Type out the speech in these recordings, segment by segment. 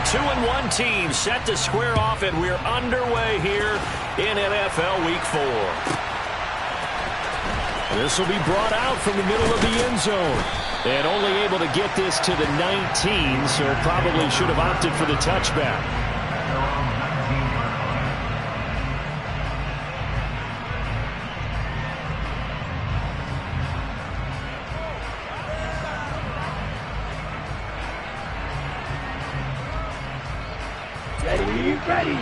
2-1 team set to square off, and we're underway here in NFL Week 4. This will be brought out from the middle of the end zone. And only able to get this to the 19, so probably should have opted for the touchback. Ready.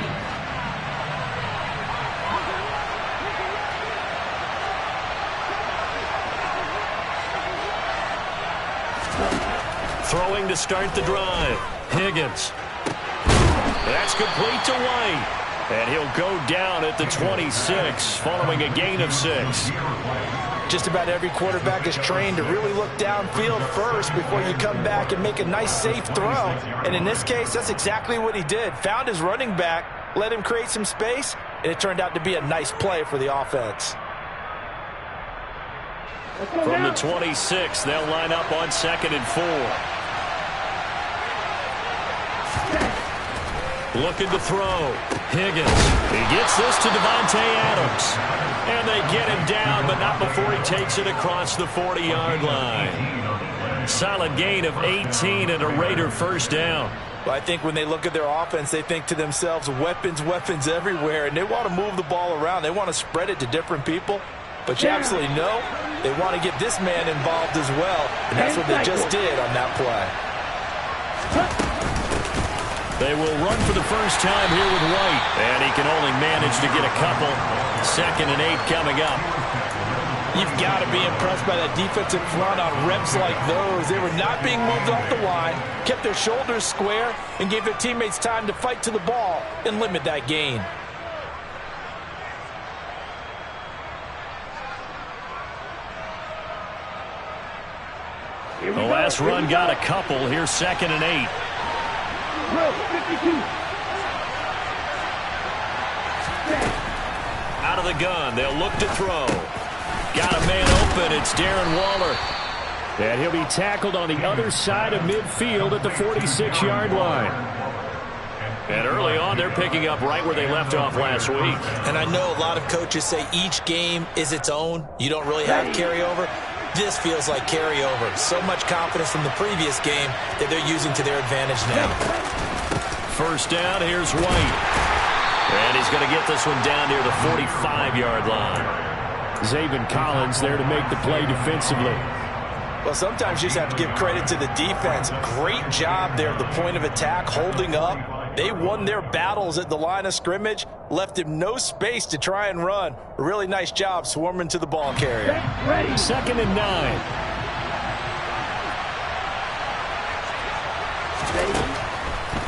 Throwing to start the drive. Higgins. That's complete to White. And he'll go down at the 26 following a gain of 6. Just about every quarterback is trained to really look downfield first before you come back and make a nice, safe throw. And in this case, that's exactly what he did. Found his running back, let him create some space, and it turned out to be a nice play for the offense. From the 26, they'll line up on 2nd and 4. Looking to throw. Higgins. He gets this to Devontae Adams. And they get him down, but not before he takes it across the 40-yard line. Solid gain of 18 and a Raider first down. Well, I think when they look at their offense, they think to themselves, weapons everywhere, and they want to move the ball around. They want to spread it to different people. But you absolutely know they want to get this man involved as well, and that's what they just did on that play. They will run for the first time here with White, and he can only manage to get a couple. 2nd and 8 coming up. You've got to be impressed by that defensive front on reps like those. They were not being moved off the line, kept their shoulders square, and gave their teammates time to fight to the ball and limit that gain. The last run got a couple. Here's 2nd and 8. Out of the gun. They'll look to throw. Got a man open. It's Darren Waller. And he'll be tackled on the other side of midfield at the 46-yard line. And early on, they're picking up right where they left off last week. And I know a lot of coaches say each game is its own. You don't really have carryover. This feels like carryover. So much confidence from the previous game that they're using to their advantage now. First down, here's White. And he's going to get this one down near the 45-yard line. Zaven Collins there to make the play defensively. Well, sometimes you just have to give credit to the defense. Great job there at the point of attack, holding up. They won their battles at the line of scrimmage, left him no space to try and run. A really nice job swarming to the ball carrier. 2nd and 9.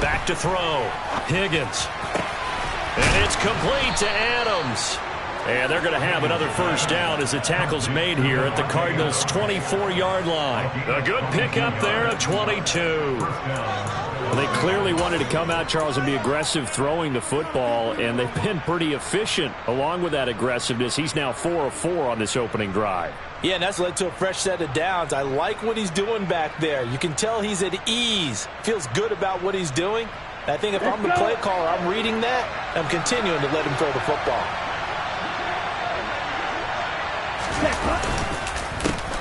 Back to throw. Higgins. And it's complete to Adams. And they're going to have another first down as the tackle's made here at the Cardinals' 24-yard line. A good pickup there of 22. Well, they clearly wanted to come out, Charles, and be aggressive throwing the football, and they've been pretty efficient along with that aggressiveness. He's now 4 of 4 on this opening drive. Yeah, and that's led to a fresh set of downs. I like what he's doing back there. You can tell he's at ease, feels good about what he's doing. And I think if I'm the play caller, I'm reading that, and I'm continuing to let him throw the football.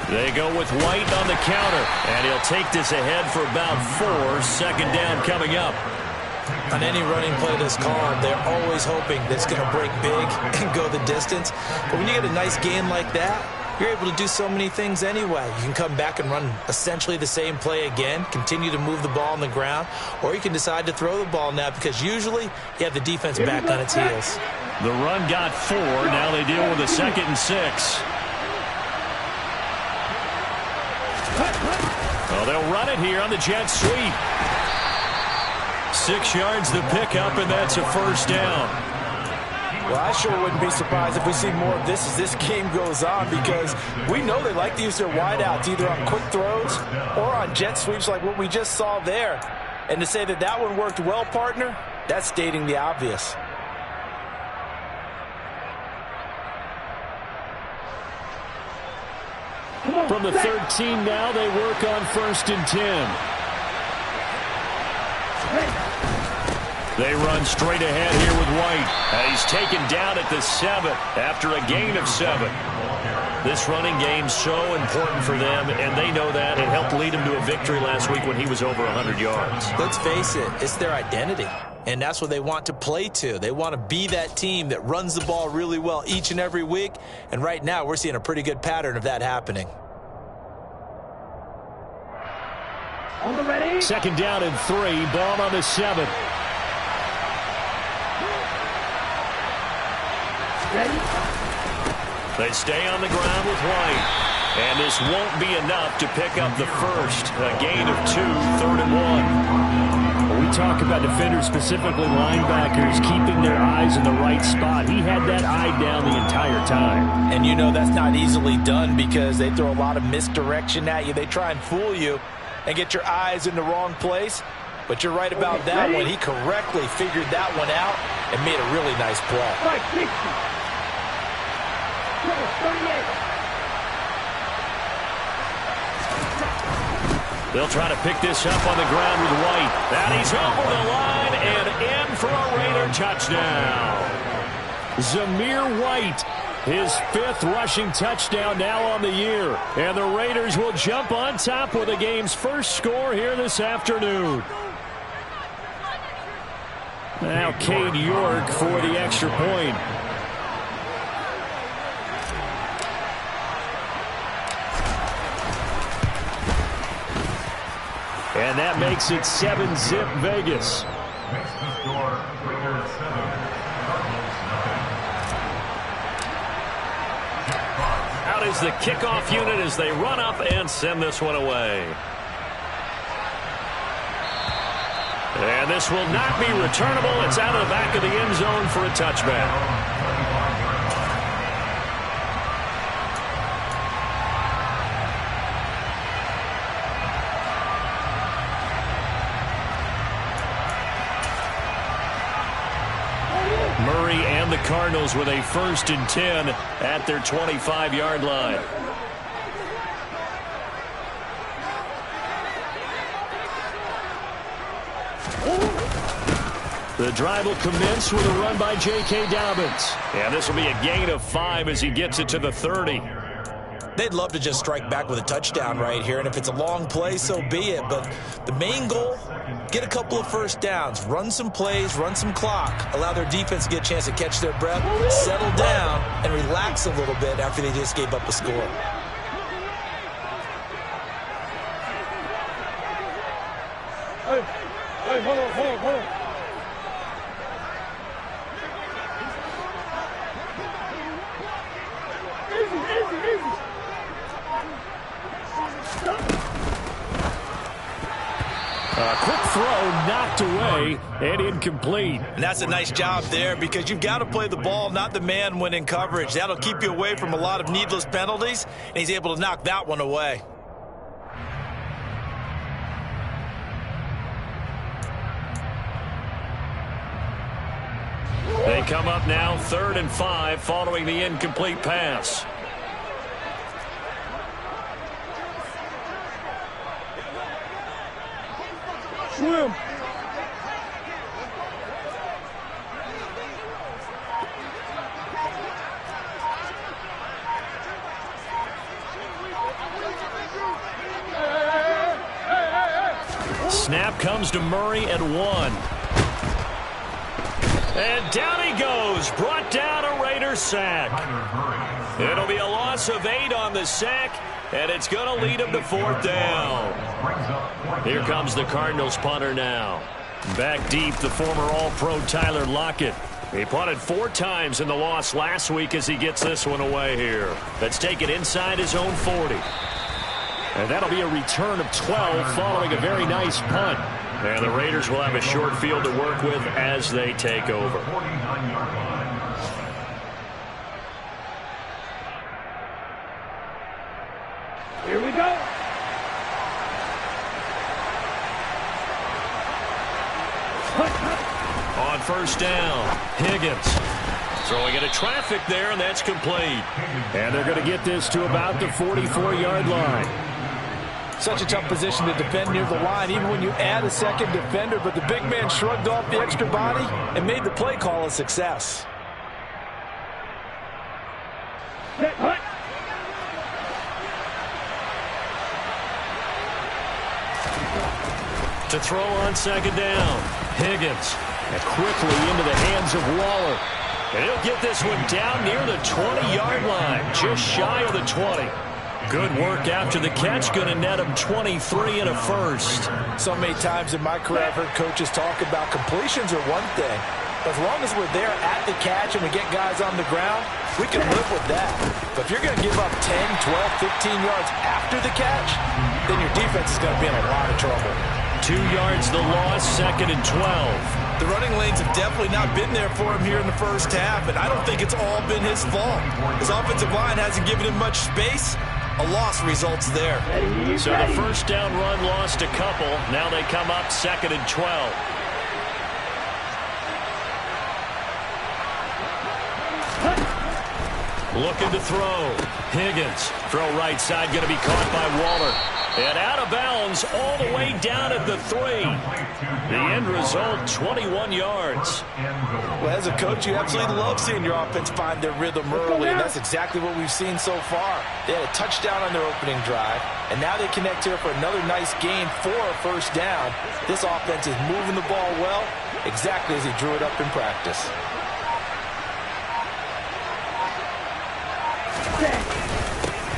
They go with White on the counter, and he'll take this ahead for about 4. 2nd down coming up. On any running play that's called, they're always hoping that it's going to break big and go the distance. But when you get a nice gain like that, you're able to do so many things anyway. You can come back and run essentially the same play again, continue to move the ball on the ground, or you can decide to throw the ball now because usually you have the defense back on its heels. The run got 4. Now they deal with a 2nd and 6. Well, they'll run it here on the jet sweep. 6 yards the pickup, and that's a first down. Well, I sure wouldn't be surprised if we see more of this as this game goes on because we know they like to use their wideouts either on quick throws or on jet sweeps like what we just saw there. And to say that that one worked well, partner, that's stating the obvious. From the 13 now, they work on 1st and 10. They run straight ahead here with White. And he's taken down at the 7 after a gain of 7. This running game's so important for them, and they know that. It helped lead him to a victory last week when he was over 100 yards. Let's face it, it's their identity, and that's what they want to play to. They want to be that team that runs the ball really well each and every week, and right now we're seeing a pretty good pattern of that happening. Second down and 3, ball on the 7. They stay on the ground with White. And this won't be enough to pick up the first. A gain of 2, 3rd and 1. When we talk about defenders, specifically linebackers, keeping their eyes in the right spot. He had that eye down the entire time. And you know that's not easily done because they throw a lot of misdirection at you. They try and fool you and get your eyes in the wrong place. But you're right about that one. He correctly figured that one out and made a really nice play. They'll try to pick this up on the ground with White. And he's over the line and in for a Raider touchdown. Zamir White, his 5th rushing touchdown now on the year. And the Raiders will jump on top with the game's first score here this afternoon. Now Cade York for the extra point. And that makes it 7-zip Vegas. Out is the kickoff unit as they run up and send this one away. And this will not be returnable. It's out of the back of the end zone for a touchback. Murray and the Cardinals with a 1st and 10 at their 25-yard line. The drive will commence with a run by J.K. Dobbins. And this will be a gain of 5 as he gets it to the 30. They'd love to just strike back with a touchdown right here, and if it's a long play, so be it. But the main goal, get a couple of first downs, run some plays, run some clock, allow their defense to get a chance to catch their breath, settle down, and relax a little bit after they just gave up a score. Hey, hold on. A quick throw knocked away and incomplete. And that's a nice job there because you've got to play the ball, not the man when in coverage. That'll keep you away from a lot of needless penalties, and he's able to knock that one away. They come up now 3rd and 5 following the incomplete pass. Swim. Snap comes to Murray at 1. And down he goes. Brought down a Raider sack. It'll be a loss of 8 on the sack, and it's going to lead him to 4th down. Here comes the Cardinals punter now. Back deep, the former All-Pro Tyler Lockett. He punted 4 times in the loss last week as he gets this one away here. That's taken inside his own 40. And that'll be a return of 12 following a very nice punt. And the Raiders will have a short field to work with as they take over. Here we go. On 1st down, Higgins throwing into traffic there, and that's complete. And they're going to get this to about the 44-yard line. Such a tough position to defend near the line, even when you add a second defender, but the big man shrugged off the extra body and made the play call a success. To throw on second down, Higgins. And quickly into the hands of Waller. And he'll get this one down near the 20-yard line, just shy of the 20. Good work after the catch, going to net him 23 and a first. So many times in my career, I've heard coaches talk about completions are one thing. But as long as we're there at the catch and we get guys on the ground, we can live with that. But if you're going to give up 10, 12, 15 yards after the catch, then your defense is going to be in a lot of trouble. 2 yards the loss, 2nd and 12. The running lanes have definitely not been there for him here in the first half, and I don't think it's all been his fault. His offensive line hasn't given him much space. A loss results there. So the first down run lost a couple. Now they come up 2nd and 12. Looking to throw. Higgins. Throw right side, going to be caught by Waller. And out of bounds all the way down at the 3. The end result, 21 yards. Well, as a coach, you absolutely love seeing your offense find their rhythm early, and that's exactly what we've seen so far. They had a touchdown on their opening drive, and now they connect here for another nice gain for a first down. This offense is moving the ball well, exactly as he drew it up in practice.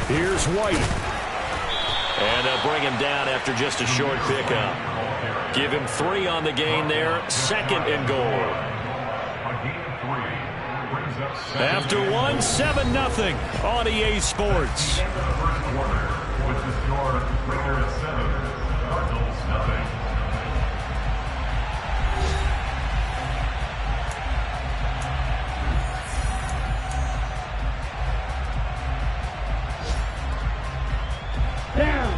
Here's White. And they'll bring him down after just a short pickup. Give him 3 on the gain there. 2nd and goal. After 1, 7-0 on EA Sports.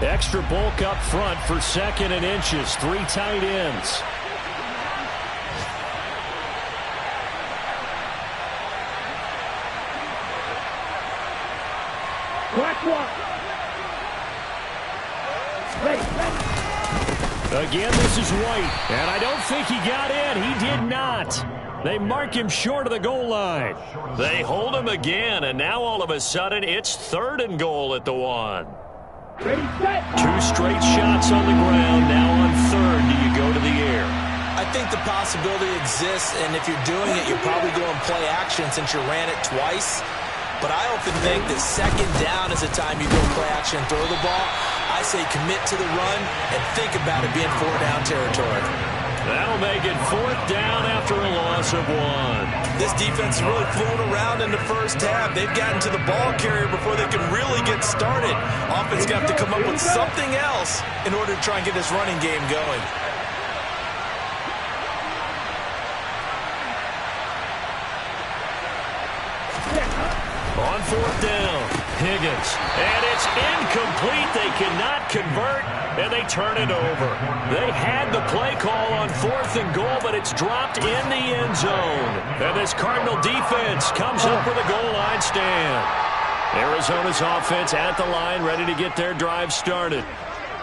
Extra bulk up front for 2nd and inches. 3 tight ends. Again, this is White. And I don't think he got in. He did not. They mark him short of the goal line. They hold him again, and now all of a sudden it's 3rd and goal at the 1. 2 straight shots on the ground. Now on 3rd, do you go to the air? I think the possibility exists, and if you're doing it, you're probably going play action since you ran it twice. But I often think that 2nd down is the time you go play action and throw the ball. I say commit to the run and think about it being 4-down territory. That'll make it 4th down after a loss of 1. This defense is really fooling around in the first half. They've gotten to the ball carrier before they can really get started. Offense going to have to come up with something else in order to try and get this running game going. On 4th down, Higgins. And it's incomplete. They cannot convert, and they turn it over. They had the play call on 4th and goal, but it's dropped in the end zone. And this Cardinal defense comes up with a goal line stand. Arizona's offense at the line, ready to get their drive started.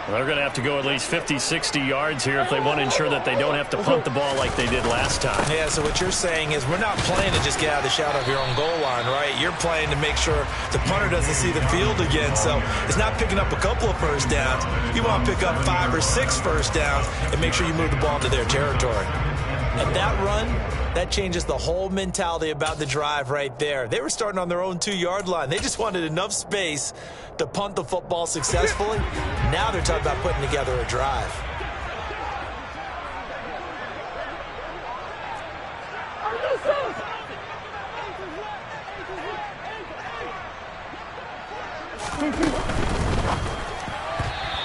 They're going to have to go at least 50, 60 yards here if they want to ensure that they don't have to punt the ball like they did last time. Yeah, so what you're saying is we're not playing to just get out of the shadow of your own goal line, right? You're playing to make sure the punter doesn't see the field again. So it's not picking up a couple of first downs. You want to pick up 5 or 6 first downs and make sure you move the ball into their territory. And that run, that changes the whole mentality about the drive right there. They were starting on their own 2-yard line. They just wanted enough space to punt the football successfully. Now they're talking about putting together a drive.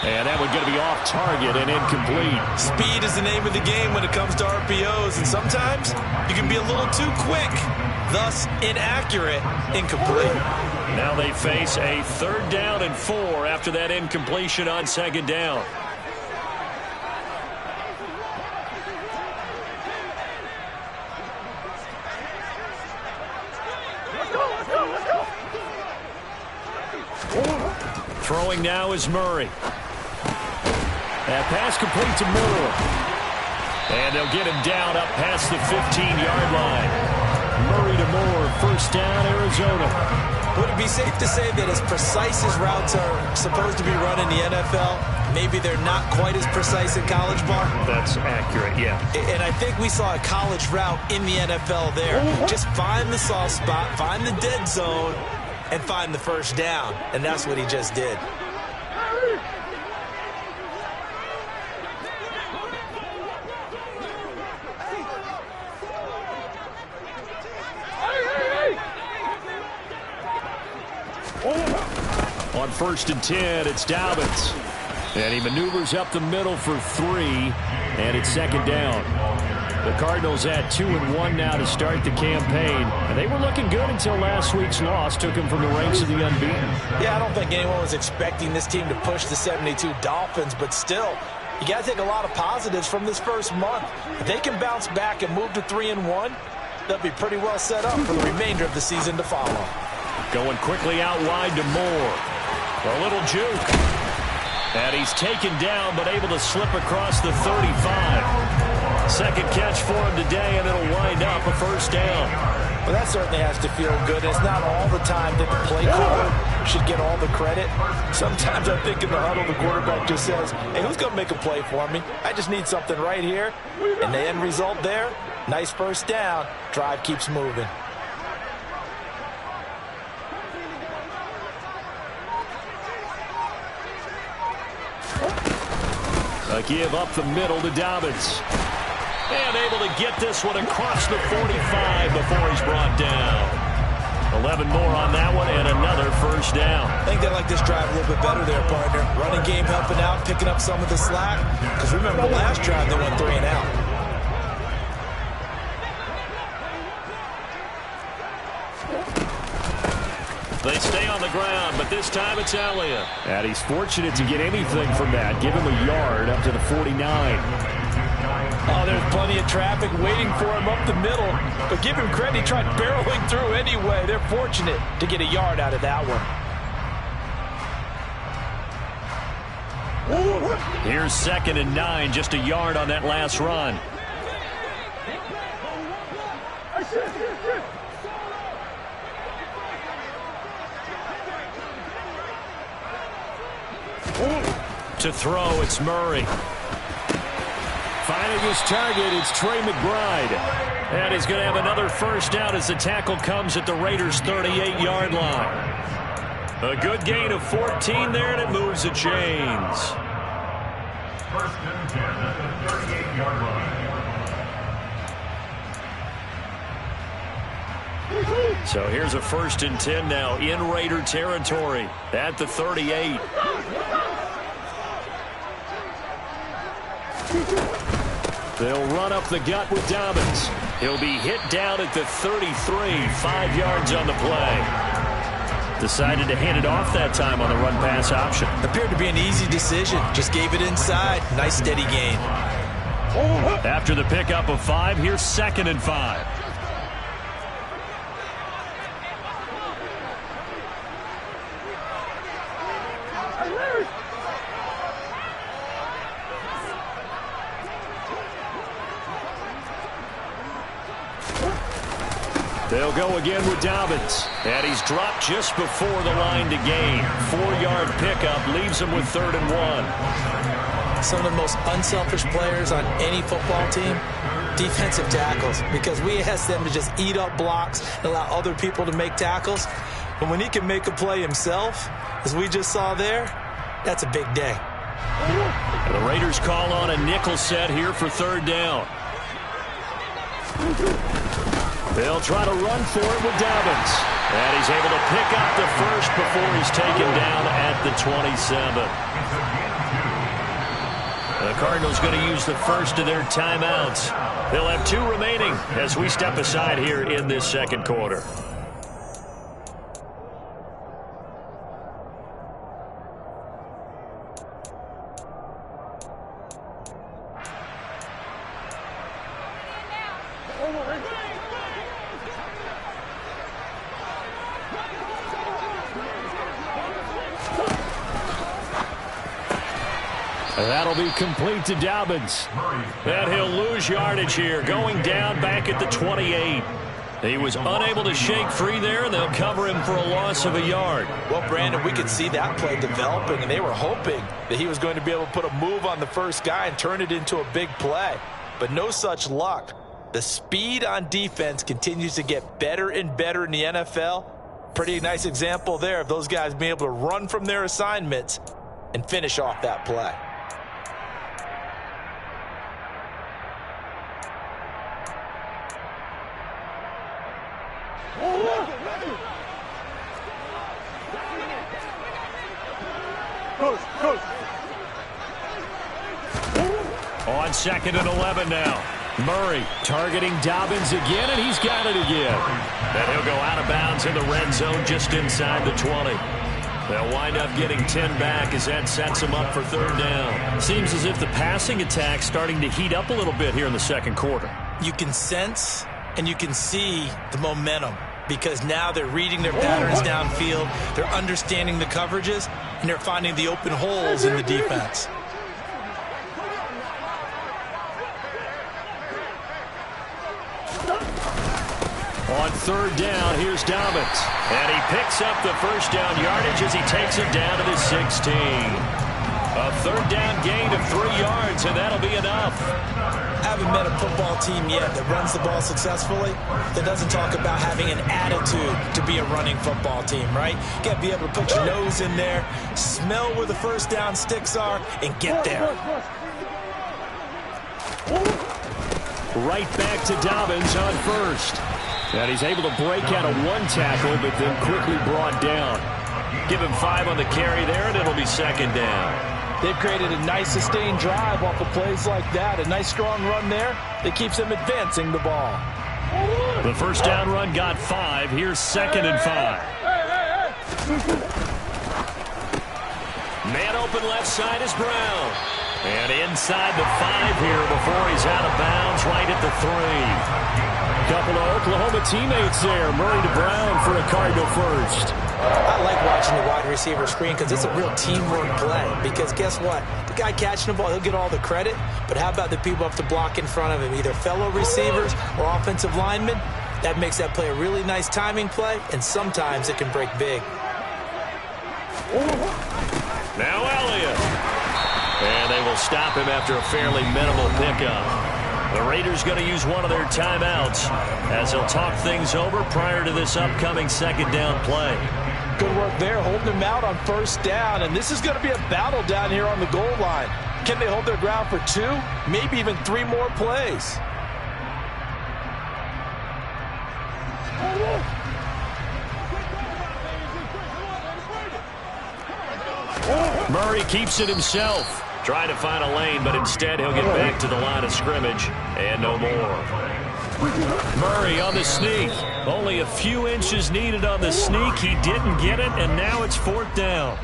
And that one's going to be off target and incomplete. Speed is the name of the game when it comes to RPOs, and sometimes you can be a little too quick, thus inaccurate, incomplete. Now they face a 3rd down and 4 after that incompletion on 2nd down. Throwing now is Murray. That pass complete to Moore. And they'll get him down up past the 15-yard line. Murray to Moore, first down, Arizona. Would it be safe to say that as precise as routes are supposed to be run in the NFL, maybe they're not quite as precise in college ball? That's accurate, yeah. And I think we saw a college route in the NFL there. Just find the soft spot, find the dead zone, and find the first down. And that's what he just did. On 1st and 10, it's Dobbins. And he maneuvers up the middle for 3, and it's 2nd down. The Cardinals at 2-1 now to start the campaign. And they were looking good until last week's loss took them from the ranks of the unbeaten. Yeah, I don't think anyone was expecting this team to push the 72 Dolphins, but still, you got to take a lot of positives from this first month. If they can bounce back and move to 3-1, they'll be pretty well set up for the remainder of the season to follow. Going quickly out wide to Moore. A little juke. And he's taken down, but able to slip across the 35. Second catch for him today, and it'll wind up a first down. Well, that certainly has to feel good. It's not all the time that the play caller should get all the credit. Sometimes I think in the huddle, the quarterback just says, hey, who's going to make a play for me? I just need something right here. And the end result there, nice first down. Drive keeps moving. A give up the middle to Dobbins. And able to get this one across the 45 before he's brought down. 11 more on that one and another first down. I think they like this drive a little bit better there, partner. Running game helping out, picking up some of the slack. Because remember, the last drive they went 3 and out. They stay on the ground, but this time it's Elliott. And he's fortunate to get anything from that. Give him a yard up to the 49. Oh, there's plenty of traffic waiting for him up the middle. But give him credit, he tried barreling through anyway. They're fortunate to get a yard out of that one. Here's 2nd and 9, just a yard on that last run. To throw, it's Murray. Finding his target, it's Trey McBride. And he's going to have another first down as the tackle comes at the Raiders' 38-yard line. A good gain of 14 there, and it moves the chains. First and 10 at the 38-yard line. So here's a 1st and 10 now in Raider territory at the 38. They'll run up the gut with Dobbins. He'll be hit down at the 33, 5 yards on the play. Decided to hand it off that time on the run-pass option. Appeared to be an easy decision. Just gave it inside. Nice steady gain. After the pickup of 5, here's 2nd and 5. They'll go again with Dobbins. And he's dropped just before the line to gain. 4-yard pickup leaves him with 3rd and 1. Some of the most unselfish players on any football team, defensive tackles. Because we ask them to just eat up blocks and allow other people to make tackles. But when he can make a play himself, as we just saw there, that's a big day. The Raiders call on a nickel set here for 3rd down. They'll try to run for it with Dobbins. And he's able to pick up the first before he's taken down at the 27. The Cardinals going to use the first of their timeouts. They'll have 2 remaining as we step aside here in this 2nd quarter. That'll be complete to Dobbins. And he'll lose yardage here, going down back at the 28. He was unable to shake free there, and they'll cover him for a loss of a yard. Well, Brandon, we could see that play developing, and they were hoping that he was going to be able to put a move on the first guy and turn it into a big play. But no such luck. The speed on defense continues to get better and better in the NFL. Pretty nice example there of those guys being able to run from their assignments and finish off that play. Coach. On 2nd and 11 now. Murray targeting Dobbins again, and he's got it again. And he'll go out of bounds in the red zone just inside the 20. They'll wind up getting 10 back as that sets them up for 3rd down. Seems as if the passing attack's starting to heat up a little bit here in the second quarter. You can sense and you can see the momentum because now they're reading their patterns downfield, they're understanding the coverages, and they're finding the open holes in the defense. On 3rd down, here's Dobbins. And he picks up the first down yardage as he takes it down to the 16. A 3rd down gain of 3 yards, and that'll be enough. I haven't met a football team yet that runs the ball successfully that doesn't talk about having an attitude to be a running football team, right? You got to be able to put your nose in there, smell where the first down sticks are, and get there. Right back to Dobbins on 1st. And he's able to break out of 1 tackle, but then quickly brought down. Give him 5 on the carry there, and it'll be 2nd down. They've created a nice sustained drive off of plays like that. A nice strong run there that keeps them advancing the ball. The first down run got 5. Here's 2nd and 5. Man open left side is Brown. And inside the 5 here before he's out of bounds right at the 3. Couple of Oklahoma teammates there. Murray to Brown for a Cardinal first. I like watching the wide receiver screen because it's a real teamwork play. Because guess what? The guy catching the ball, he'll get all the credit. But how about the people up the block in front of him, either fellow receivers or offensive linemen? That makes that play a really nice timing play, and sometimes it can break big. Now Elliott. And they will stop him after a fairly minimal pickup. The Raiders going to use one of their timeouts as they'll talk things over prior to this upcoming 2nd down play. Good work there, holding him out on 1st down. And this is going to be a battle down here on the goal line. Can they hold their ground for 2, maybe even 3 more plays? Murray keeps it himself. Trying to find a lane, but instead he'll get back to the line of scrimmage and no more. Murray on the sneak. Only a few inches needed on the sneak. He didn't get it, and now it's 4th down.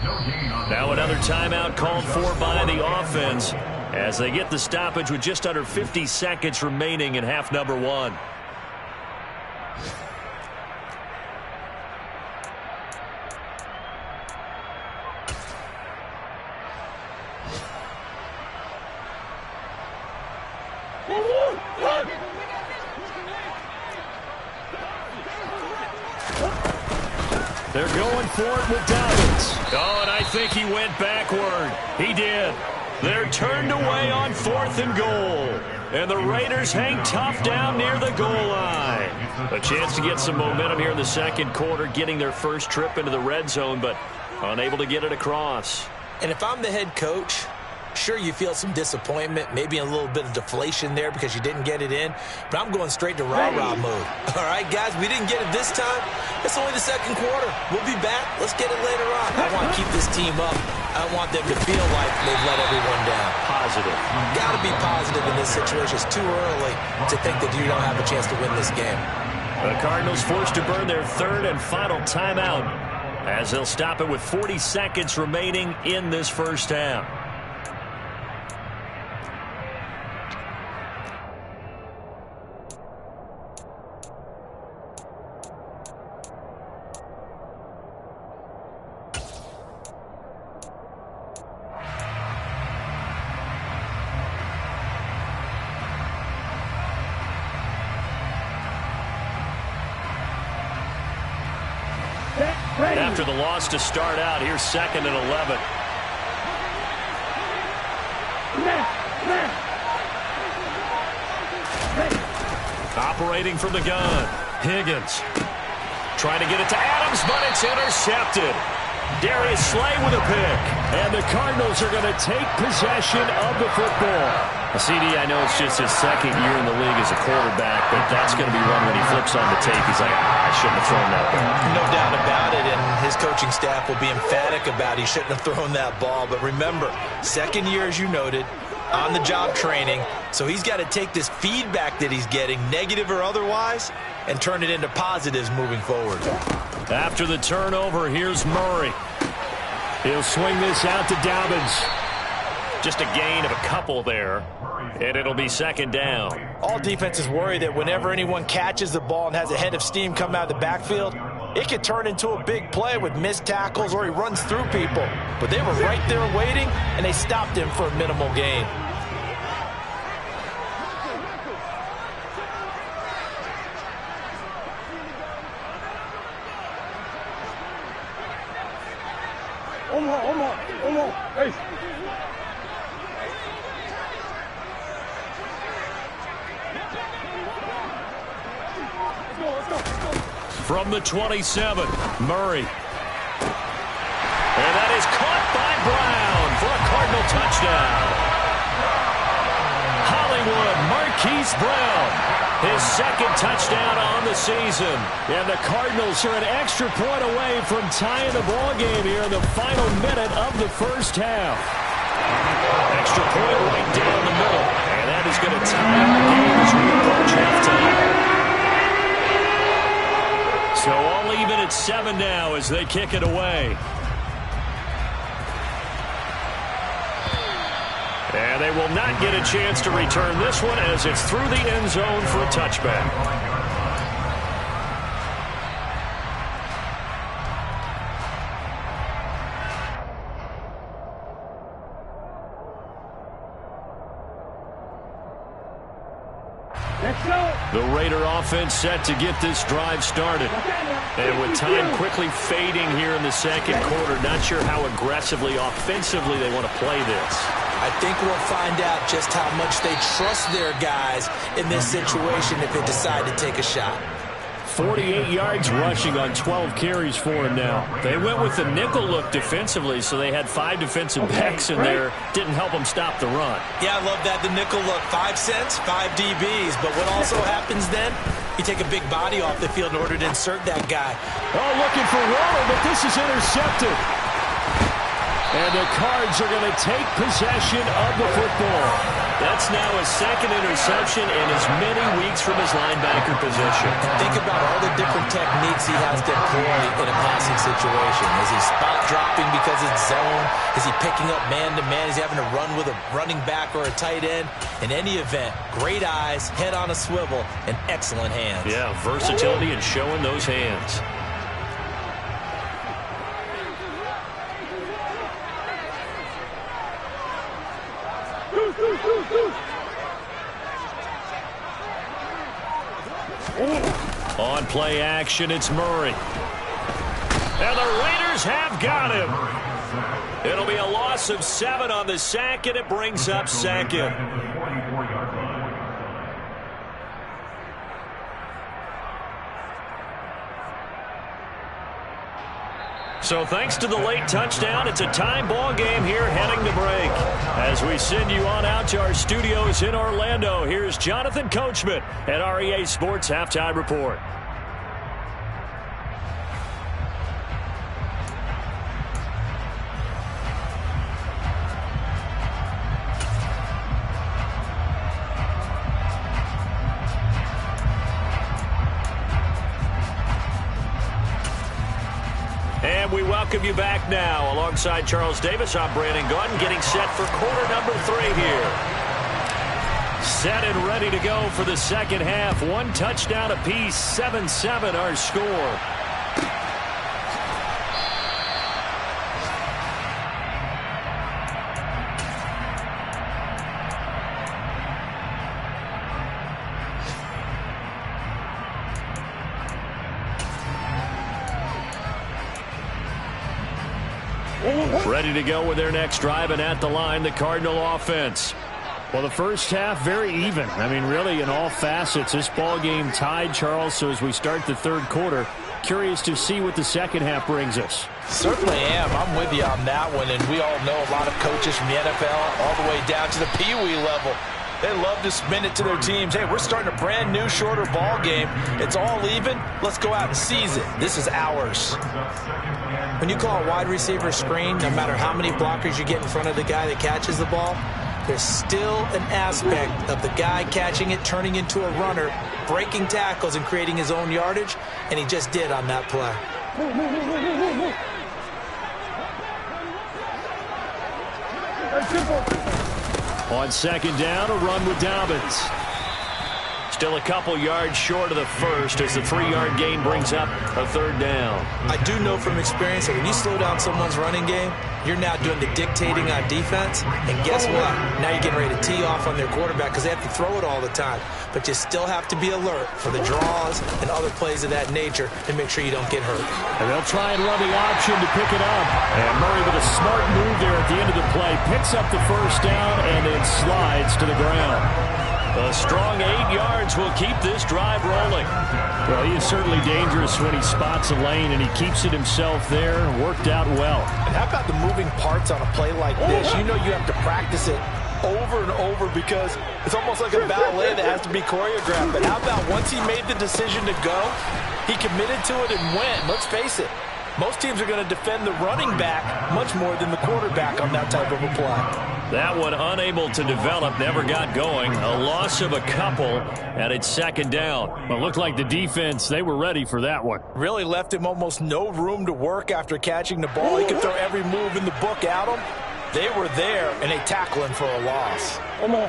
Now another timeout called for by the offense as they get the stoppage with just under 50 seconds remaining in half number 1. They're going for it with Dobbins. Oh, and I think he went backward. He did. They're turned away on 4th and goal. And the Raiders hang tough down near the goal line. A chance to get some momentum here in the second quarter, getting their first trip into the red zone, but unable to get it across. And if I'm the head coach, sure, you feel some disappointment, maybe a little bit of deflation there because you didn't get it in, but I'm going straight to rah-rah mode. All right, guys, we didn't get it this time. It's only the second quarter. We'll be back. Let's get it later on. I want to keep this team up. I want them to feel like they've let everyone down. Positive. Got to be positive in this situation. It's too early to think that you don't have a chance to win this game. The Cardinals forced to burn their 3rd and final timeout as they'll stop it with 40 seconds remaining in this first half. And after the loss to start out, here's 2nd and 11. Operating from the gun, Higgins. Trying to get it to Adams, but it's intercepted. Darius Slay with a pick. And the Cardinals are going to take possession of the football. CD, I know it's just his 2nd year in the league as a quarterback, but that's going to be one when he flips on the tape. He's like, I shouldn't have thrown that ball. No doubt about it, and his coaching staff will be emphatic about he shouldn't have thrown that ball. But remember, 2nd year, as you noted, on-the-job training, so he's got to take this feedback that he's getting, negative or otherwise, and turn it into positives moving forward. After the turnover, here's Murray. He'll swing this out to Dobbins. Just a gain of a couple there, and it'll be 2nd down. All defenses worry that whenever anyone catches the ball and has a head of steam come out of the backfield, it could turn into a big play with missed tackles or he runs through people. But they were right there waiting, and they stopped him for a minimal gain. Hey. From the 27, Murray. And that is caught by Brown for a Cardinal touchdown. Hollywood Marquise Brown, his 2nd touchdown on the season. And the Cardinals are an extra point away from tying the ball game here in the final minute of the first half. Extra point right down the middle. And that is going to tie our game as we approach halftime. So all even at 7 now as they kick it away. And they will not get a chance to return this one as it's through the end zone for a touchback. The Raider offense set to get this drive started. And with time quickly fading here in the 2nd quarter, not sure how aggressively, offensively they want to play this. I think we'll find out just how much they trust their guys in this situation if they decide to take a shot. 48 yards rushing on 12 carries for him now. They went with the nickel look defensively, so they had 5 defensive backs in there. Didn't help them stop the run. Yeah, I love that, the nickel look. 5 cents, 5 DBs. But what also happens then, you take a big body off the field in order to insert that guy. Oh, looking for Waller, but this is intercepted. And the Cards are going to take possession of the football. That's now his 2nd interception in as many weeks from his linebacker position. Think about all the different techniques he has to employ in a passing situation. Is he spot dropping because it's zone? Is he picking up man-to-man? Is he having to run with a running back or a tight end? In any event, great eyes, head on a swivel, and excellent hands. Yeah, versatility and showing those hands. On play action, it's Murray. And the Raiders have got him. It'll be a loss of 7 on the sack, and it brings up 2nd. So thanks to the late touchdown, it's a time ball game here heading to break. As we send you on out to our studios in Orlando, here's Jonathan Coachman at REA Sports Halftime Report. And we welcome you back now. Alongside Charles Davis, I'm Brandon Gaudin, getting set for quarter number 3 here. Set and ready to go for the second half. 1 touchdown apiece, 7-7 our score. Ready to go with their next drive, and at the line, the Cardinal offense. Well, the first half, very even. I mean, really, in all facets, this ball game tied, Charles. So as we start the third quarter, curious to see what the second half brings us. Certainly am. I'm with you on that one. And we all know a lot of coaches from the NFL all the way down to the Pee-wee level. They love to spin it to their teams. Hey, we're starting a brand new, shorter ball game. It's all even. Let's go out and seize it. This is ours. When you call a wide receiver screen, no matter how many blockers you get in front of the guy that catches the ball, there's still an aspect of the guy catching it, turning into a runner, breaking tackles and creating his own yardage, and he just did on that play. On second down, a run with Dobbins. Still a couple yards short of the first as the 3-yard gain brings up a third down. I do know from experience that when you slow down someone's running game, you're now doing the dictating on defense. And guess what? Now you're getting ready to tee off on their quarterback because they have to throw it all the time. But you still have to be alert for the draws and other plays of that nature to make sure you don't get hurt. And they'll try and run the option to pick it up. And Murray with a smart move there at the end of the play. Picks up the first down and then slides to the ground. A strong 8 yards will keep this drive rolling. Well, he is certainly dangerous when he spots a lane, and he keeps it himself there. Worked out well. And how about the moving parts on a play like this? You know you have to practice it over and over because it's almost like a ballet that has to be choreographed. But how about once he made the decision to go, he committed to it and went. Let's face it, most teams are going to defend the running back much more than the quarterback on that type of a play. That one unable to develop, never got going. A loss of a couple, and it's second down. Well, it looked like the defense, they were ready for that one. Really left him almost no room to work after catching the ball. He could throw every move in the book at him. They were there, and they tackle him for a loss. Omaha.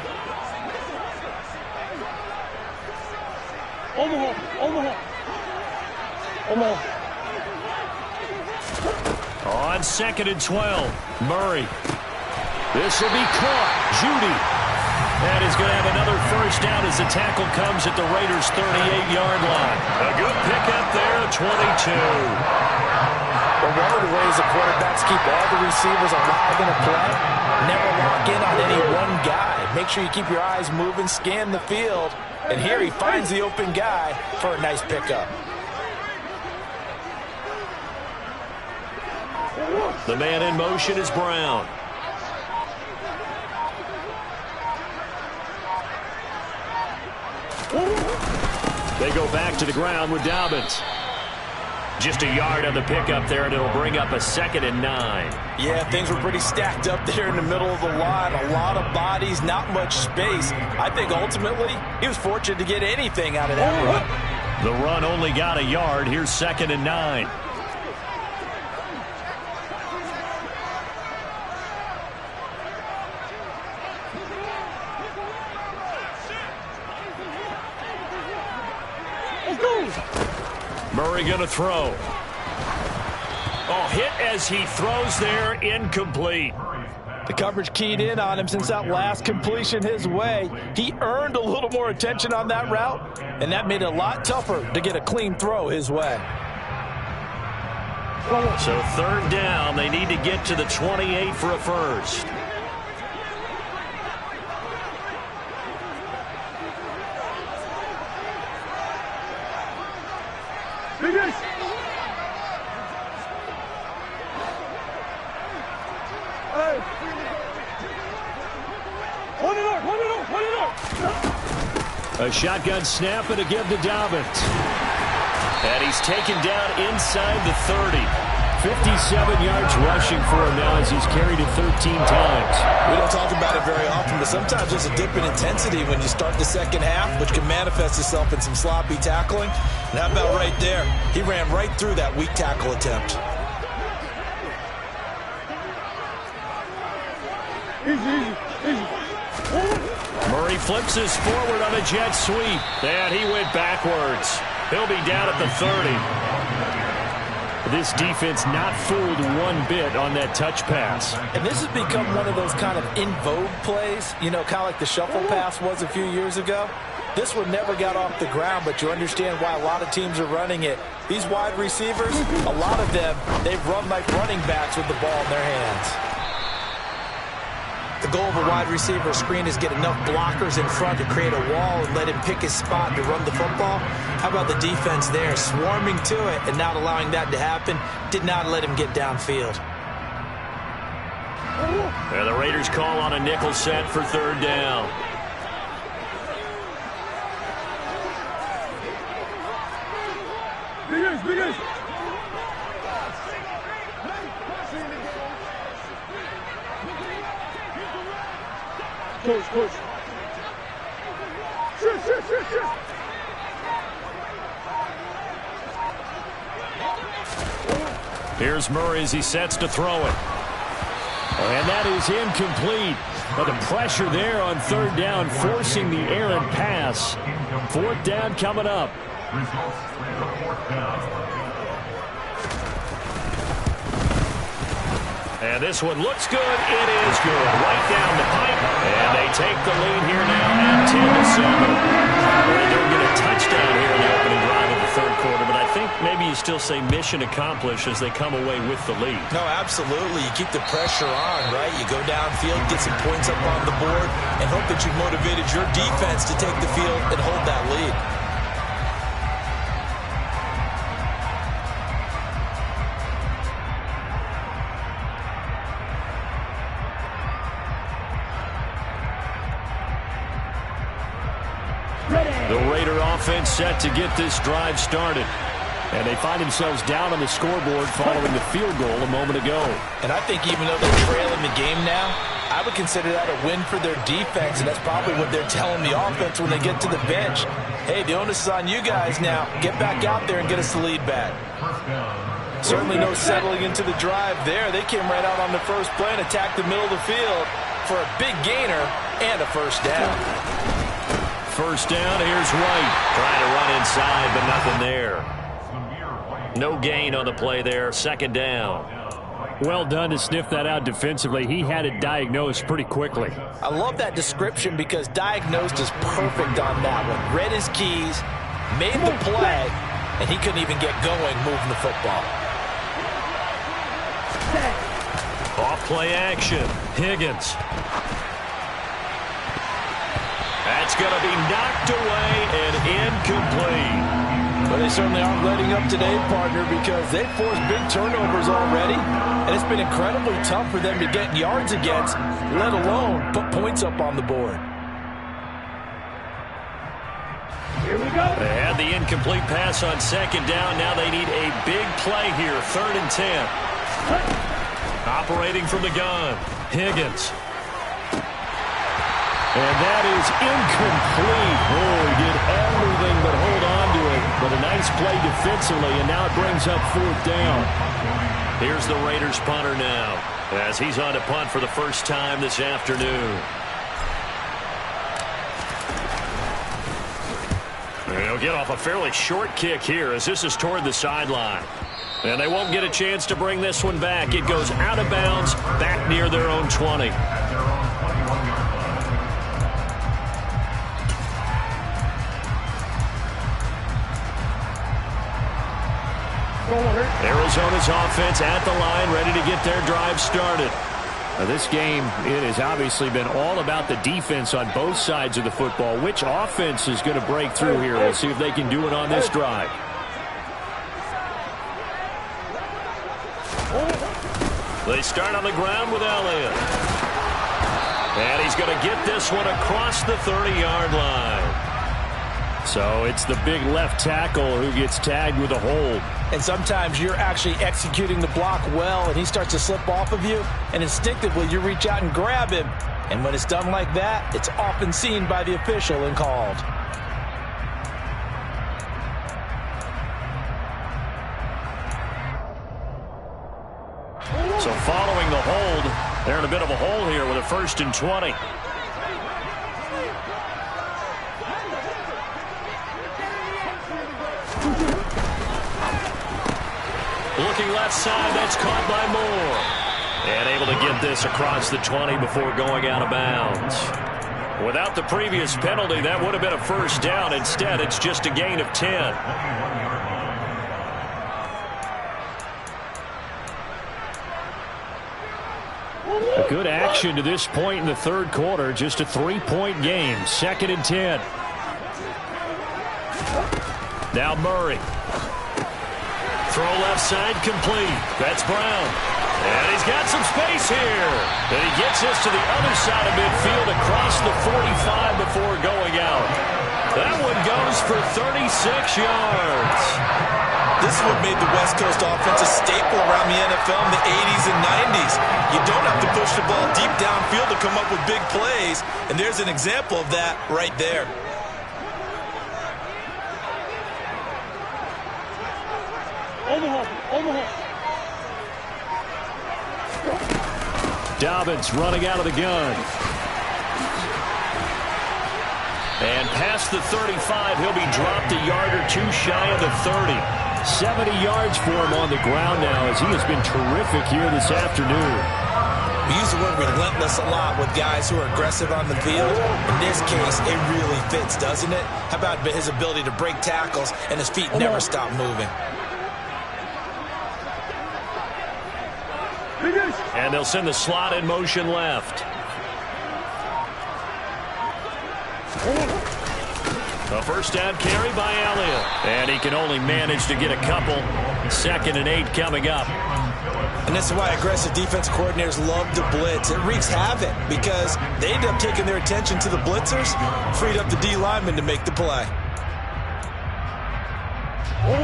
Omaha. Omaha. Omaha. On second and 12, Murray. This will be caught. Judy. And he's going to have another first down as the tackle comes at the Raiders' 38-yard line. A good pickup there at 22. Well, one of the ways the quarterbacks keep all the receivers alive in a play, never lock in on any one guy. Make sure you keep your eyes moving, scan the field. And here he finds the open guy for a nice pickup. The man in motion is Brown. They go back to the ground with Dobbins. Just a yard on the pickup there, and it'll bring up a 2nd and 9. Yeah, things were pretty stacked up there in the middle of the line. A lot of bodies, not much space. I think ultimately he was fortunate to get anything out of that run. The run only got a yard. Here's 2nd and 9. Murray going to throw. Oh, hit as he throws there, incomplete. The coverage keyed in on him since that last completion his way. He earned a little more attention on that route, and that made it a lot tougher to get a clean throw his way. So third down, they need to get to the 28 for a first. A shotgun snap and a give to Dobbins. And he's taken down inside the 30. 57 yards rushing for him now as he's carried it 13 times. We don't talk about it very often, but sometimes there's a dip in intensity when you start the second half, which can manifest itself in some sloppy tackling. And how about right there? He ran right through that weak tackle attempt. Murray flips this forward on a jet sweep. And he went backwards. He'll be down at the 30. This defense not fooled one bit on that touch pass. And this has become one of those kind of in vogue plays, you know, kind of like the shuffle pass was a few years ago. This one never got off the ground, but you understand why a lot of teams are running it. These wide receivers, a lot of them, they've run like running backs with the ball in their hands. The goal of a wide receiver screen is get enough blockers in front to create a wall and let him pick his spot to run the football. How about the defense there, swarming to it and not allowing that to happen? Did not let him get downfield. And the Raiders call on a nickel set for third down. Big ace. Coach. Shit. Here's Murray as he sets to throw it. And that is incomplete. But the pressure there on third down, forcing the errant pass. Fourth down coming up. Results, the fourth down. And this one looks good. It is good. Right down the pipe. And they take the lead here now at 10-7. They don't get a touchdown here in the opening drive of the third quarter, but I think maybe you still say mission accomplished as they come away with the lead. No, absolutely. You keep the pressure on, right? You go downfield, get some points up on the board, and hope that you've motivated your defense to take the field and hold that lead. The Raider offense set to get this drive started. And they find themselves down on the scoreboard following the field goal a moment ago. And I think even though they're trailing the game now, I would consider that a win for their defense, and that's probably what they're telling the offense when they get to the bench. Hey, the onus is on you guys now. Get back out there and get us the lead back. Certainly no settling into the drive there. They came right out on the first play and attacked the middle of the field for a big gainer and a first down. First down, here's White. Trying to run inside, but nothing there. No gain on the play there. Second down. Well done to sniff that out defensively. He had it diagnosed pretty quickly. I love that description because diagnosed is perfect on that one. Read his keys, made the play, and he couldn't even get going moving the football. Off play action. Higgins. That's going to be knocked away and incomplete. But they certainly aren't letting up today, partner, because they've forced big turnovers already, and it's been incredibly tough for them to get yards against, let alone put points up on the board. Here we go. They had the incomplete pass on second down. Now they need a big play here. 3rd and 10. Operating from the gun. Higgins. And that is incomplete. Oh, he did everything but hold on to it. But a nice play defensively, and now it brings up 4th down. Here's the Raiders punter now, as he's on to punt for the first time this afternoon. He'll get off a fairly short kick here as this is toward the sideline. And they won't get a chance to bring this one back. It goes out of bounds, back near their own 20. Arizona's offense at the line, ready to get their drive started. Now, this game, it has obviously been all about the defense on both sides of the football. Which offense is going to break through here? We'll see if they can do it on this drive. They start on the ground with Elliott. And he's going to get this one across the 30-yard line. So it's the big left tackle who gets tagged with a hold. And sometimes you're actually executing the block well, and he starts to slip off of you, and instinctively you reach out and grab him. And when it's done like that, it's often seen by the official and called. So following the hold, they're in a bit of a hole here with a 1st and 20. Looking left side, that's caught by Moore. And able to get this across the 20 before going out of bounds. Without the previous penalty, that would have been a first down. Instead, it's just a gain of 10. A good action to this point in the third quarter. Just a 3-point game. 2nd and 10. Now Murray. Throw left side complete. That's Brown. And he's got some space here. And he gets this to the other side of midfield across the 45 before going out. That one goes for 36 yards. This is what made the West Coast offense a staple around the NFL in the 80s and 90s. You don't have to push the ball deep downfield to come up with big plays, and there's an example of that right there. Dobbins running out of the gun. And past the 35, he'll be dropped a yard or two shy of the 30. 70 yards for him on the ground now as he has been terrific here this afternoon. We use the word relentless a lot with guys who are aggressive on the field. In this case, it really fits, doesn't it? How about his ability to break tackles and his feet never stop moving? And they'll send the slot in motion left. A first down carry by Elliott. And he can only manage to get a couple. 2nd and 8 coming up. And this is why aggressive defense coordinators love to blitz. It wreaks havoc because they end up taking their attention to the blitzers, freed up the D lineman to make the play.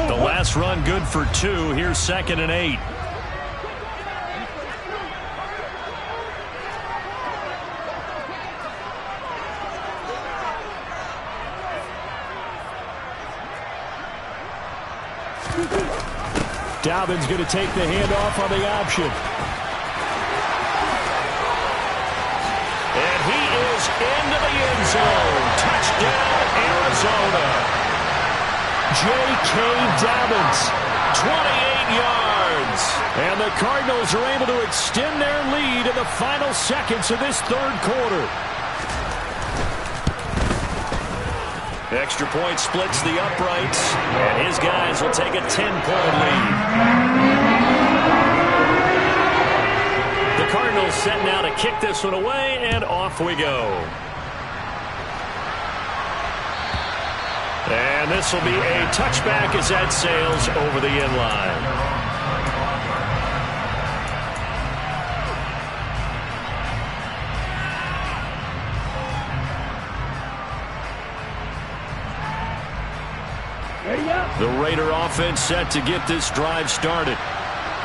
The last run good for 2. Here's 2nd and 8. Dobbins going to take the handoff on the option. And he is into the end zone. Touchdown, Arizona. J.K. Dobbins, 28 yards. And the Cardinals are able to extend their lead in the final seconds of this third quarter. Extra point splits the uprights, and his guys will take a 10-point lead. The Cardinals set now to kick this one away, and off we go. And this will be a touchback as that sails over the end line. The Raider offense set to get this drive started.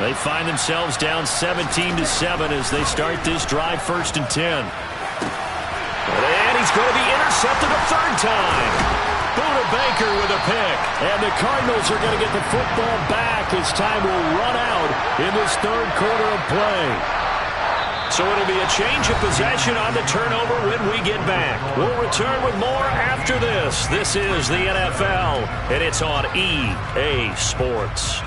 They find themselves down 17-7 as they start this drive 1st and 10. And he's going to be intercepted a third time. Buda Baker with a pick. And the Cardinals are going to get the football back as time will run out in this third quarter of play. So it'll be a change of possession on the turnover when we get back. We'll return with more after this. This is the NFL, and it's on EA Sports.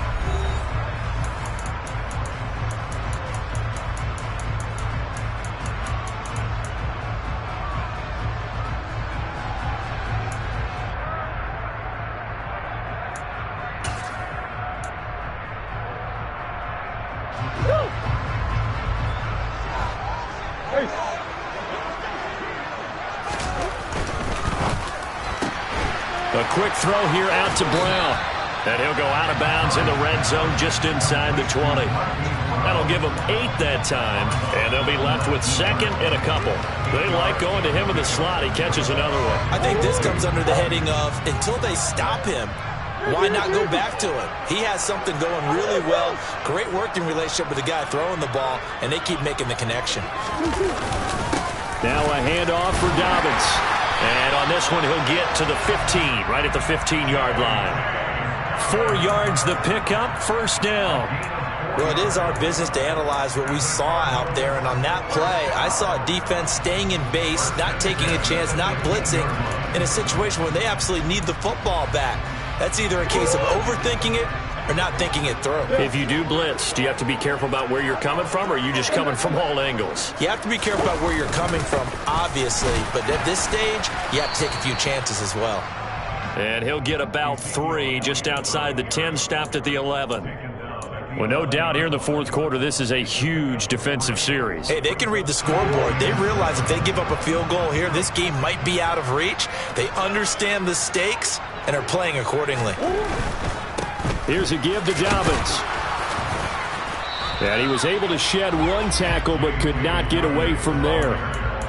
A quick throw here out to Brown. And he'll go out of bounds in the red zone just inside the 20. That'll give them 8 that time. And they'll be left with 2nd and a couple. They like going to him in the slot. He catches another one. I think this comes under the heading of until they stop him, why not go back to him? He has something going really well. Great working relationship with the guy throwing the ball, and they keep making the connection. Now a handoff for Dobbins. And on this one, he'll get to the 15, right at the 15-yard line. 4 yards the pickup, first down. Well, it is our business to analyze what we saw out there, and on that play, I saw a defense staying in base, not taking a chance, not blitzing, in a situation where they absolutely need the football back. That's either a case of overthinking it or not thinking it through. If you do blitz, do you have to be careful about where you're coming from, or are you just coming from all angles? You have to be careful about where you're coming from, obviously, but at this stage, you have to take a few chances as well. And he'll get about 3 just outside the 10, stopped at the 11. Well, no doubt here in the fourth quarter, this is a huge defensive series. Hey, they can read the scoreboard. They realize if they give up a field goal here, this game might be out of reach. They understand the stakes and are playing accordingly. Here's a give to Dobbins. And he was able to shed 1 tackle but could not get away from there.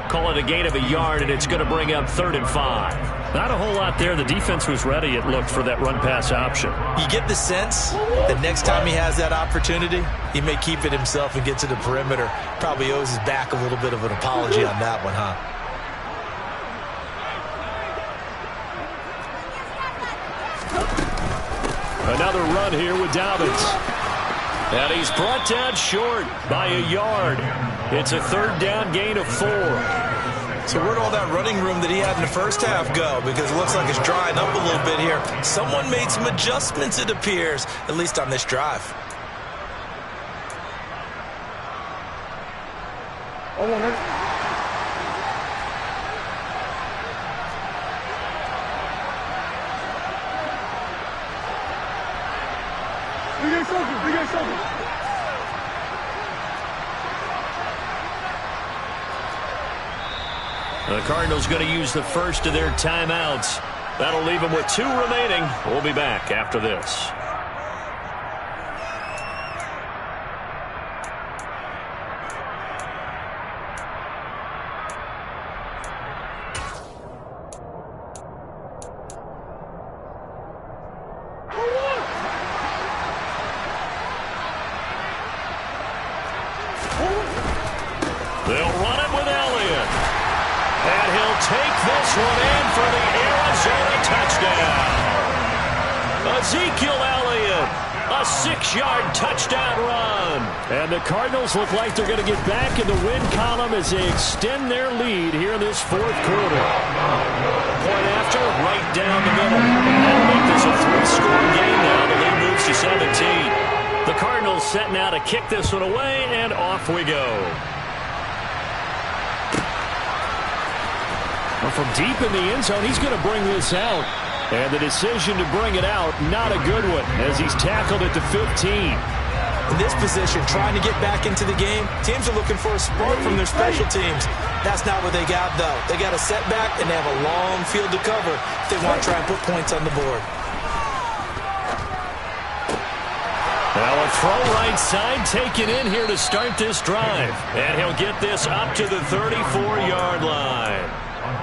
Call it a gain of a yard, and it's going to bring up 3rd and 5. Not a whole lot there. The defense was ready, it looked, for that run-pass option. You get the sense that next time he has that opportunity, he may keep it himself and get to the perimeter. Probably owes his back a little bit of an apology on that one, huh? Another run here with Dobbins. And he's brought down short by a yard. It's a 3rd down gain of 4. So where'd all that running room that he had in the first half go? Because it looks like it's drying up a little bit here. Someone made some adjustments, it appears, at least on this drive. The Cardinals going to use the first of their timeouts. That'll leave them with 2 remaining. We'll be back after this. They'll run it with Elliott. And he'll take this one in for the Arizona touchdown. Ezekiel Elliott, a 6-yard touchdown run. And the Cardinals look like they're going to get back in the win column as they extend their lead here in this fourth quarter. Point after, right down the middle. That'll make this a 3-score game now. The lead moves to 17. The Cardinals set now to kick this one away, and off we go. From deep in the end zone, he's going to bring this out. And the decision to bring it out, not a good one, as he's tackled at the 15. In this position, trying to get back into the game, teams are looking for a spark from their special teams. That's not what they got, though. They got a setback, and they have a long field to cover if they want to try and put points on the board. Well, a throw right side taken in here to start this drive. And he'll get this up to the 34-yard line.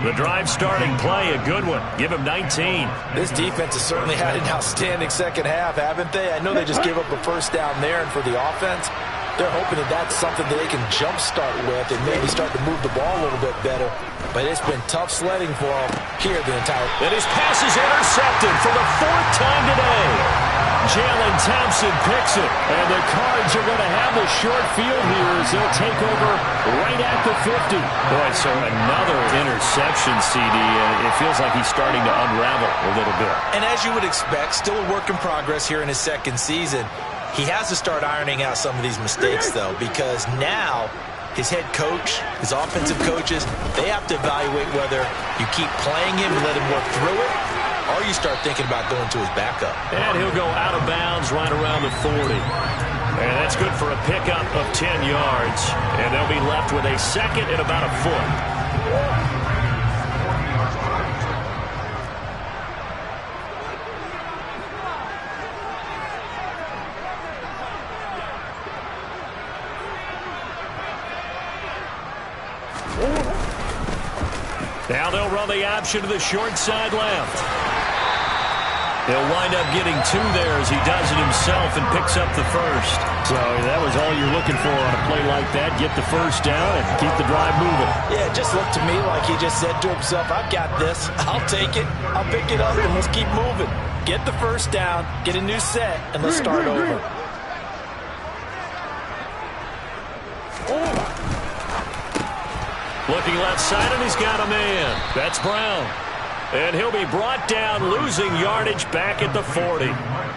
The drive starting play, a good one. Give him 19. This defense has certainly had an outstanding second half, haven't they? I know they just gave up a first down there, and for the offense, they're hoping that that's something that they can jumpstart with and maybe start to move the ball a little bit better. But it's been tough sledding for them here the entire... And his pass is intercepted for the 4th time today. Jalen Thompson picks it, and the Cards are going to have the short field here as they'll take over right at the 50. Boy, so another interception, CD, and it feels like he's starting to unravel a little bit. And as you would expect, still a work in progress here in his 2nd season. He has to start ironing out some of these mistakes, though, because now his head coach, his offensive coaches, they have to evaluate whether you keep playing him and let him work through it, or you start thinking about going to his backup. And he'll go out of bounds right around the 40. And that's good for a pickup of 10 yards. And they'll be left with a 2nd and about a foot. Now they'll run the option to the short side left. He'll wind up getting 2 there as he does it himself and picks up the first. So that was all you're looking for on a play like that. Get the first down and keep the drive moving. Yeah, it just looked to me like he just said to himself, I've got this. I'll take it. I'll pick it up and let's keep moving. Get the first down, get a new set, and let's start over. Looking left side, and he's got a man. That's Brown. And he'll be brought down, losing yardage back at the 40.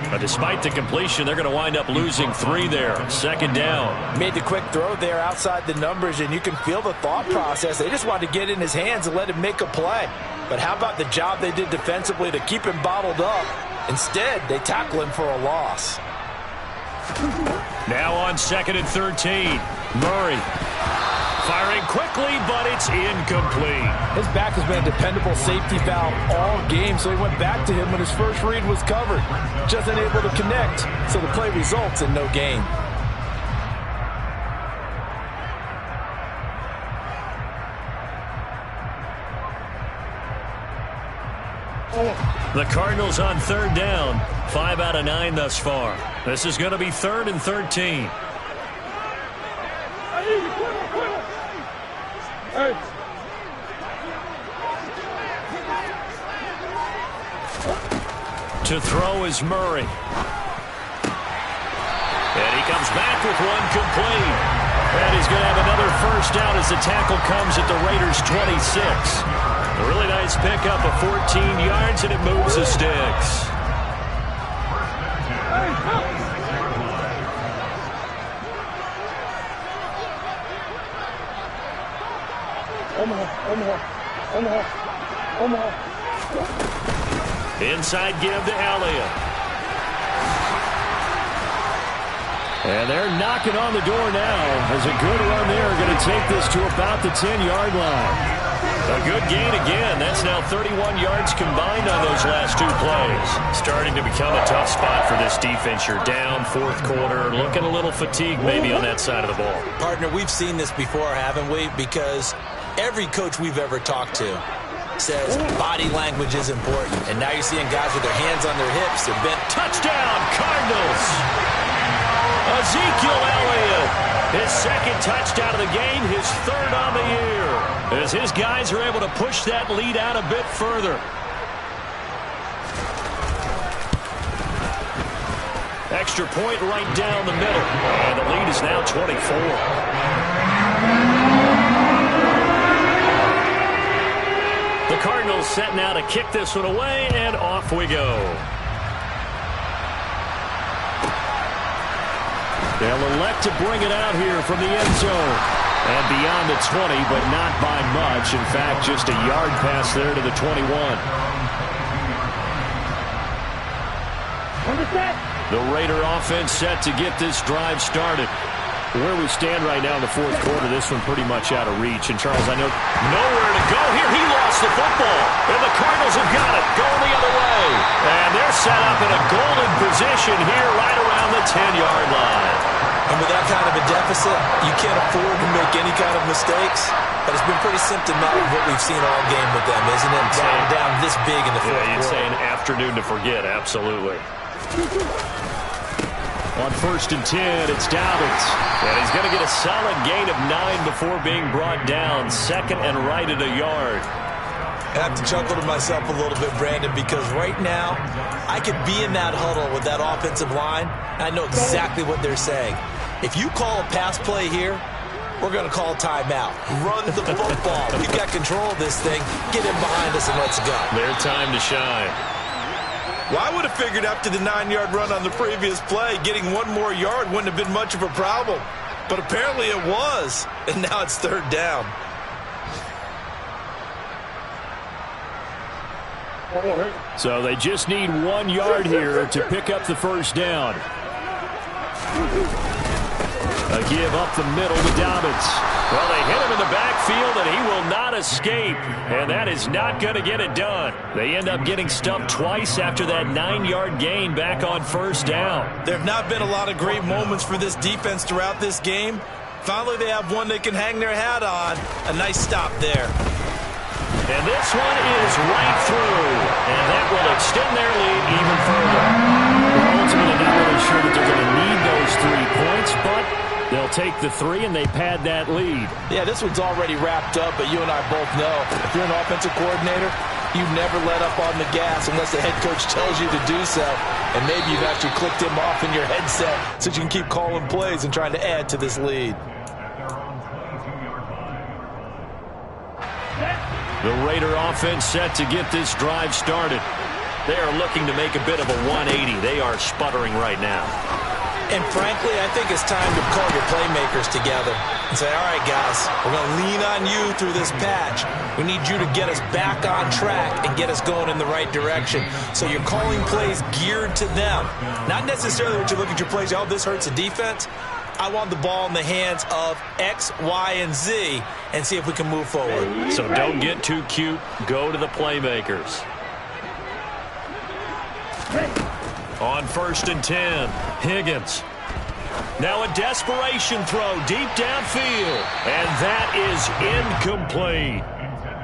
But despite the completion, they're going to wind up losing 3 there. 2nd down. Made the quick throw there outside the numbers, and you can feel the thought process. They just wanted to get in his hands and let him make a play. But how about the job they did defensively to keep him bottled up? Instead, they tackle him for a loss. Now on 2nd and 13. Murray firing quickly, but it's incomplete. His back has been a dependable safety valve all game, so he went back to him when his first read was covered. Just unable to connect, so the play results in no gain. The Cardinals on 3rd down. 5 out of 9 thus far. This is going to be 3rd and 13. To throw is Murray. And he comes back with one complete. And he's going to have another first down as the tackle comes at the Raiders' 26. A really nice pickup of 14 yards, and it moves the sticks. Inside give to Elliott. And they're knocking on the door now as a good run there. Going to take this to about the 10-yard line. A good gain again. That's now 31 yards combined on those last 2 plays. Starting to become a tough spot for this defense. You're down 4th quarter. Looking a little fatigued maybe on that side of the ball. Partner, we've seen this before, haven't we? Because every coach we've ever talked to says body language is important. And now you're seeing guys with their hands on their hips. They're bent. Touchdown, Cardinals! Ezekiel Elliott, his 2nd touchdown of the game, his 3rd on the year. As his guys are able to push that lead out a bit further. Extra point right down the middle. And the lead is now 24. The Cardinals set now to kick this one away, and off we go. They'll elect to bring it out here from the end zone. And beyond the 20, but not by much. In fact, just a yard pass there to the 21. The Raider offense set to get this drive started. Where we stand right now in the 4th quarter, this one pretty much out of reach. And, Charles, I know nowhere to go here. He lost the football. And the Cardinals have got it, going the other way. And they're set up in a golden position here right around the 10-yard line. And with that kind of a deficit, you can't afford to make any kind of mistakes. But it's been pretty symptomatic of what we've seen all game with them, isn't it? Down this big in the 4th quarter. You'd say an afternoon to forget, absolutely. On 1st and 10, it's Dobbins. And he's going to get a solid gain of 9 before being brought down. 2nd and right at a yard. I have to chuckle to myself a little bit, Brandon, because right now I could be in that huddle with that offensive line, and I know exactly what they're saying. If you call a pass play here, we're going to call a timeout. Run the football. We've got control of this thing. Get him behind us and let's go. Their time to shine. Well, I would have figured after the 9-yard run on the previous play, getting 1 more yard wouldn't have been much of a problem. But apparently it was, and now it's 3rd down. So they just need 1 yard here to pick up the first down. A give up the middle to Dobbins. Well, they hit him in the backfield, and he will not escape. And that is not going to get it done. They end up getting stuffed twice after that 9-yard gain back on 1st down. There have not been a lot of great moments for this defense throughout this game. Finally, they have one they can hang their hat on. A nice stop there. And this one is right through. And that will extend their lead even further. We're ultimately not really sure that they're going to need those 3 points, but they'll take the 3 and they pad that lead. Yeah, this one's already wrapped up, but you and I both know if you're an offensive coordinator, you never let up on the gas unless the head coach tells you to do so. And maybe you've actually clicked him off in your headset so you can keep calling plays and trying to add to this lead. The Raider offense set to get this drive started. They are looking to make a bit of a 180. They are sputtering right now. And frankly, I think it's time to call your playmakers together and say, all right, guys, we're going to lean on you through this patch. We need you to get us back on track and get us going in the right direction. So you're calling plays geared to them. Not necessarily what you look at your plays, oh, this hurts the defense. I want the ball in the hands of X, Y, and Z and see if we can move forward. So don't get too cute. Go to the playmakers. On 1st and 10, Higgins. Now a desperation throw deep downfield. And that is incomplete.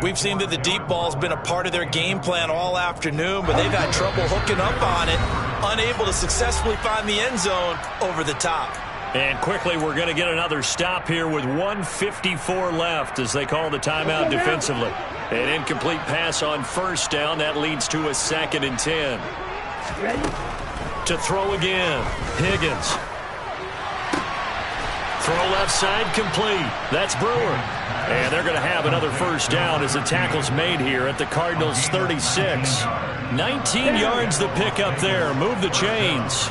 We've seen that the deep ball's been a part of their game plan all afternoon, but they've had trouble hooking up on it, unable to successfully find the end zone over the top. And quickly, we're going to get another stop here with 1:54 left as they call the timeout defensively. An incomplete pass on 1st down. That leads to a 2nd and 10. Ready? To throw again, Higgins. Throw left side complete. That's Brewer. And they're going to have another 1st down as the tackle's made here at the Cardinals' 36. 19 yards to pick up there. Move the chains.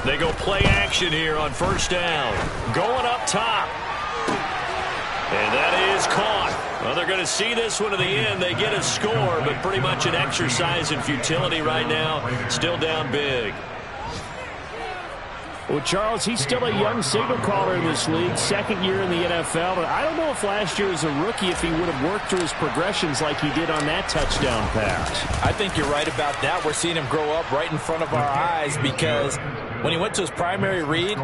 They go play action here on 1st down. Going up top. And that is caught. Well, they're going to see this one to the end. They get a score, but pretty much an exercise in futility right now. Still down big. Well, Charles, he's still a young signal caller in this league, 2nd year in the NFL. But I don't know if last year as a rookie, if he would have worked through his progressions like he did on that touchdown pass. I think you're right about that. We're seeing him grow up right in front of our eyes because when he went to his primary read,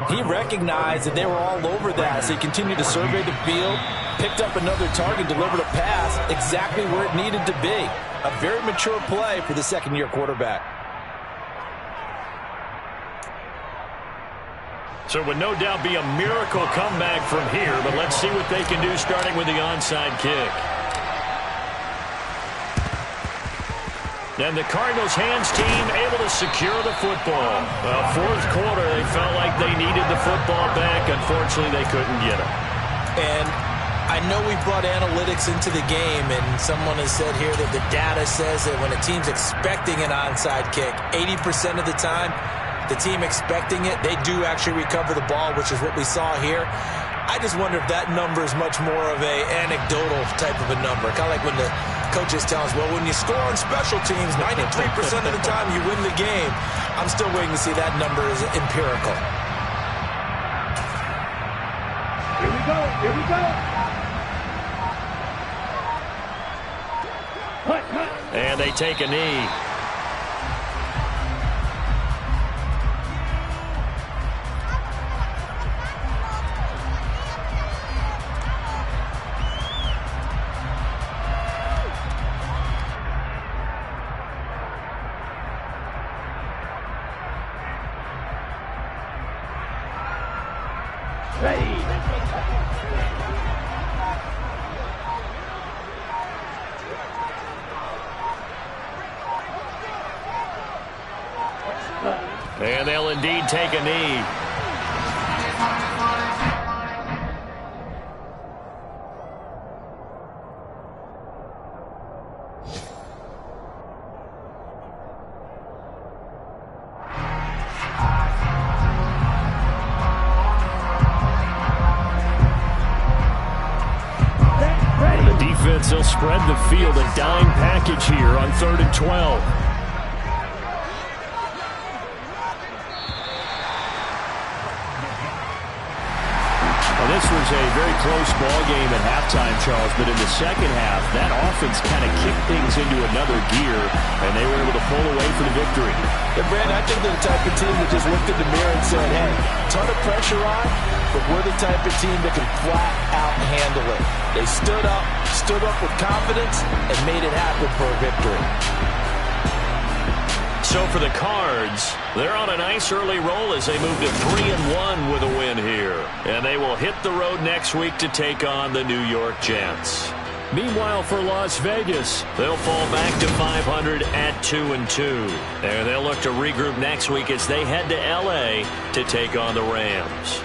he recognized that they were all over that. So he continued to survey the field, picked up another target, delivered a pass exactly where it needed to be. A very mature play for the 2nd-year quarterback. So it would no doubt be a miracle comeback from here, but let's see what they can do starting with the onside kick. And the Cardinals hands team able to secure the football. Well, 4th quarter, they felt like they needed the football back. Unfortunately, they couldn't get it. And I know we brought analytics into the game, and someone has said here that the data says that when a team's expecting an onside kick, 80% of the time, the team expecting it, they do actually recover the ball, which is what we saw here. I just wonder if that number is much more of a anecdotal type of a number. Kind of like when the coaches tell us, well, when you score on special teams, 93% of the time you win the game. I'm still waiting to see that number is empirical. Here we go. Here we go. And they take a knee. And they'll indeed take a knee. The defense will spread the field, a dime package here on 3rd and 12. This was a very close ball game at halftime, Charles, but in the second half, that offense kind of kicked things into another gear, and they were able to pull away for the victory. Yeah, Brad, I think they're the type of team that just looked in the mirror and said, hey, ton of pressure on, but we're the type of team that can flat out handle it. They stood up with confidence, and made it happen for a victory. So for the Cards, they're on a nice early roll as they move to 3-1 with a win here. And they will hit the road next week to take on the New York Jets. Meanwhile, for Las Vegas, they'll fall back to 500 at 2-2. And they'll look to regroup next week as they head to L.A. to take on the Rams.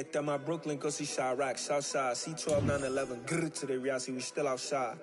looked at my Brooklyn, cause he shot rock, Southside, C12, 911, grrr to the reality, we still outside.